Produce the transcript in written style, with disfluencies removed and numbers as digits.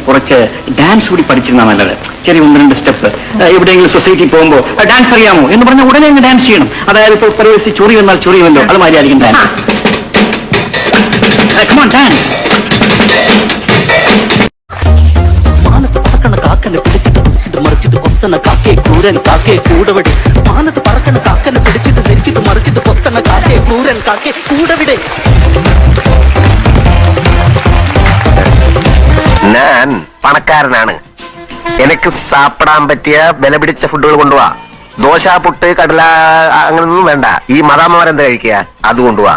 കുറച്ച് ഡാൻസ് കൂടി പഠിച്ചിരുന്നാ നല്ലത്. ചെറിയ 1-2 സ്റ്റെപ്പ് എവിടെയെങ്കിലും സൊസൈറ്റി പോകുമ്പോൾ ഡാൻസ് അറിയാമോ എന്ന് പറഞ്ഞാൽ ഉടനെ അങ്ങ് ഡാൻസ് ചെയ്യണം. അതായത് ഇപ്പോൾ പരിവശി ചൊറി വന്നാൽ ചൊറിയുമല്ലോ, അത് മാതിരി ആയിരിക്കും ഡാൻസ്. ഡാൻസ് മാനത്ത് പറക്കണ കാക്കനെ പിടിച്ചിട്ട് മറിച്ചിട്ട് കൊത്തണ കാക്കേ ക്രൂരൻ കാക്കേ കൂടവിടെ. മാനത്ത് പറക്കണ കാക്കനെ പിടിച്ചിട്ട് നെരിച്ചിട്ട് മറിച്ചിട്ട് കൊത്തണ കാക്കേ ക്രൂരൻ കാക്കേ കൂടവിടെ. ഞാൻ പണക്കാരനാണ്. എനിക്ക് സാപ്പിടാൻ പറ്റിയ വില പിടിച്ച ഫുഡുകൾ കൊണ്ടുപോവാ. ദോശ, പുട്ട്, കടല അങ്ങനൊന്നും വേണ്ട. ഈ മദാമ്മമാരെന്താ കഴിക്കുക, അത് കൊണ്ടുപോവാ.